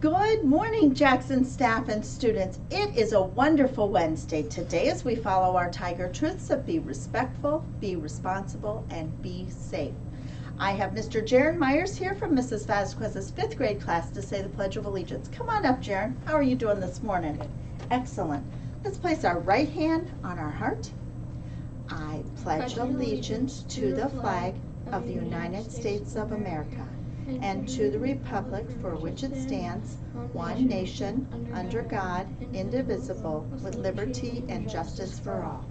Good morning, Jackson staff and students. It is a wonderful Wednesday today as we follow our Tiger Truths of be respectful, be responsible, and be safe. I have Mr. Jaron Myers here from Mrs. Vasquez's 5th grade class to say the Pledge of Allegiance. Come on up, Jaron. How are you doing this morning? Excellent. Let's place our right hand on our heart. I pledge allegiance to the flag of the United States of America and to the republic for which it stands, one nation, under God, indivisible, with liberty and justice for all.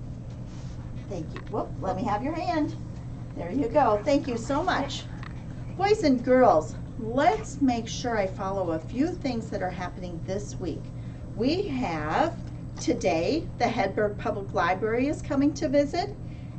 Thank you. Whoop, let me have your hand. There you go. Thank you so much. Boys and girls, let's make sure I follow a few things that are happening this week. We have today, the Hedberg Public Library is coming to visit.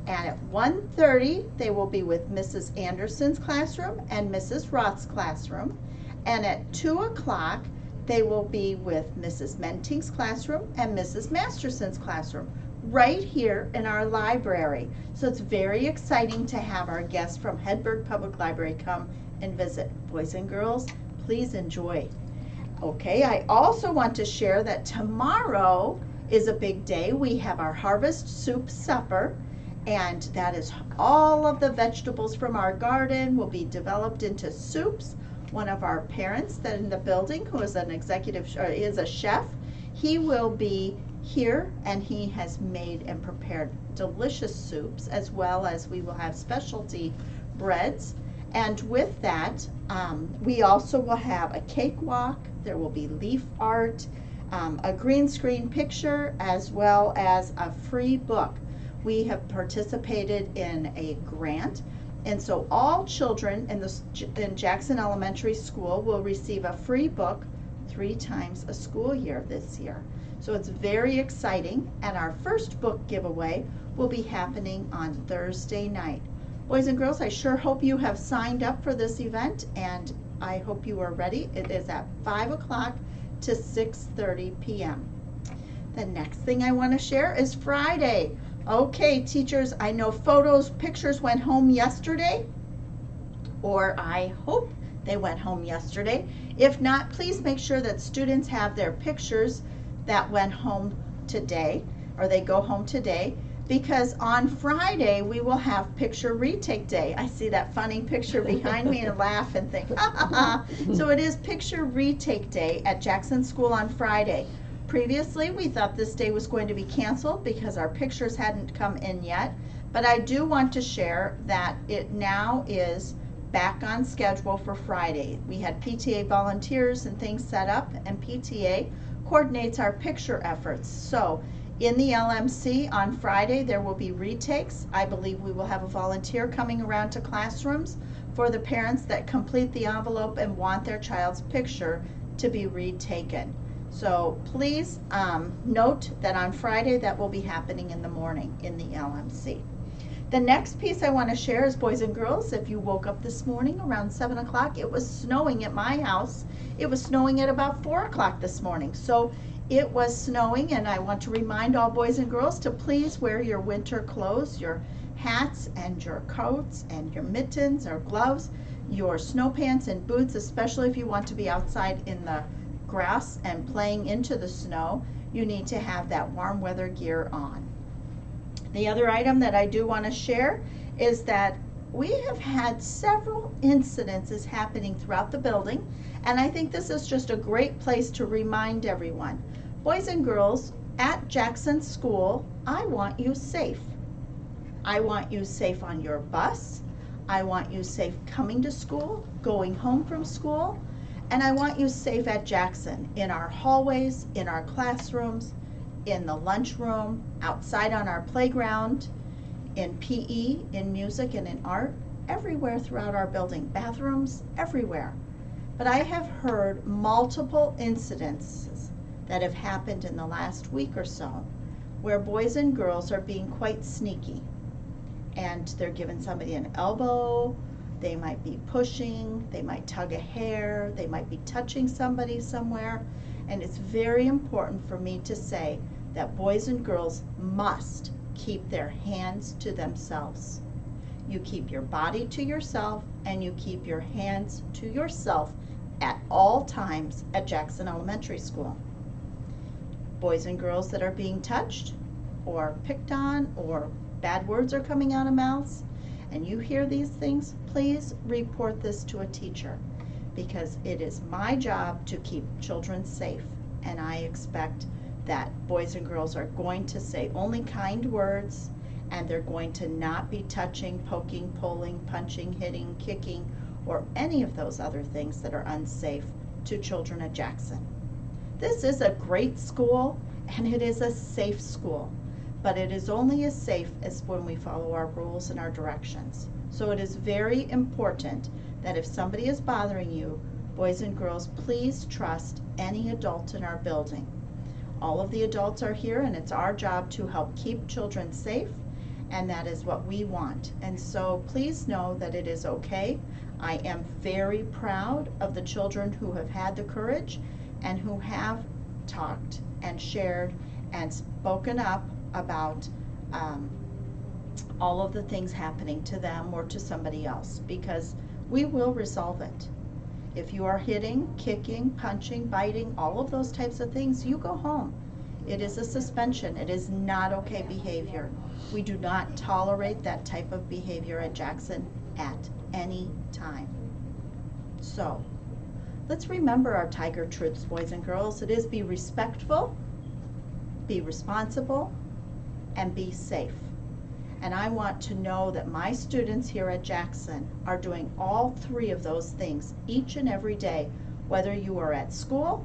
And at 1:30, they will be with Mrs. Anderson's classroom and Mrs. Roth's classroom. And at 2 o'clock, they will be with Mrs. Menting's classroom and Mrs. Masterson's classroom, right here in our library. So it's very exciting to have our guests from Hedberg Public Library come and visit. Boys and girls, please enjoy. Okay, I also want to share that tomorrow is a big day. We have our Harvest Soup Supper. And that is all of the vegetables from our garden will be developed into soups. One of our parents that in the building, who is an is a chef, he will be here and he has made and prepared delicious soups, as well as we will have specialty breads. And with that, we also will have a cakewalk. There will be leaf art, a green screen picture, as well as a free book. We have participated in a grant, and so all children in Jackson Elementary School will receive a free book 3 times a school year this year. So it's very exciting, and our first book giveaway will be happening on Thursday night. Boys and girls, I sure hope you have signed up for this event, and I hope you are ready. It is at 5 o'clock to 6:30 p.m. The next thing I want to share is Friday. Okay, teachers, I know pictures went home yesterday, or I hope they went home yesterday. If not, please make sure that students have their pictures that went home today, or they go home today, because on Friday we will have picture retake day. I see that funny picture behind me and laugh and think, ha ha ha. So it is picture retake day at Jackson School on Friday. Previously, we thought this day was going to be canceled because our pictures hadn't come in yet, but I do want to share that it now is back on schedule for Friday. We had PTA volunteers and things set up, and PTA coordinates our picture efforts. So in the LMC on Friday, there will be retakes. I believe we will have a volunteer coming around to classrooms for the parents that complete the envelope and want their child's picture to be retaken. So please note that on Friday that will be happening in the morning in the LMC. The next piece I want to share is, boys and girls, if you woke up this morning around 7 o'clock, it was snowing at my house. It was snowing at about 4 o'clock this morning. So it was snowing, and I want to remind all boys and girls to please wear your winter clothes, your hats and your coats and your mittens or gloves, your snow pants and boots, especially if you want to be outside in the grass and playing into the snow. You need to have that warm weather gear on. The other item that I do want to share is that we have had several incidences happening throughout the building, and I think this is just a great place to remind everyone. Boys and girls, at Jackson School, I want you safe. I want you safe on your bus. I want you safe coming to school, going home from school. And I want you safe at Jackson, in our hallways, in our classrooms, in the lunchroom, outside on our playground, in PE, in music and in art, everywhere throughout our building, bathrooms, everywhere. But I have heard multiple incidences that have happened in the last week or so where boys and girls are being quite sneaky, and they're giving somebody an elbow. They might be pushing, they might tug a hair, they might be touching somebody somewhere. And it's very important for me to say that boys and girls must keep their hands to themselves. You keep your body to yourself and you keep your hands to yourself at all times at Jackson Elementary School. Boys and girls that are being touched or picked on or bad words are coming out of mouths and you hear these things, please report this to a teacher, because it is my job to keep children safe, and I expect that boys and girls are going to say only kind words, and they're going to not be touching, poking, pulling, punching, hitting, kicking, or any of those other things that are unsafe to children at Jackson. This is a great school and it is a safe school, but it is only as safe as when we follow our rules and our directions. So it is very important that if somebody is bothering you, boys and girls, please trust any adult in our building. All of the adults are here and it's our job to help keep children safe, and that is what we want. And so please know that it is okay. I am very proud of the children who have had the courage and who have talked and shared and spoken up about all of the things happening to them or to somebody else, because we will resolve it. If you are hitting, kicking, punching, biting, all of those types of things, you go home. It is a suspension. It is not okay behavior. We do not tolerate that type of behavior at Jackson at any time. So let's remember our Tiger truths, boys and girls. It is be respectful, be responsible, and be safe. And I want to know that my students here at Jackson are doing all three of those things each and every day, whether you are at school,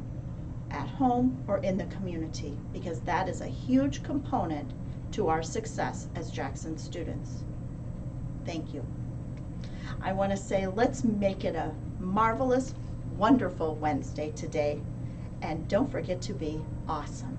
at home, or in the community, because that is a huge component to our success as Jackson students. Thank you. I want to say let's make it a marvelous, wonderful Wednesday today, and don't forget to be awesome.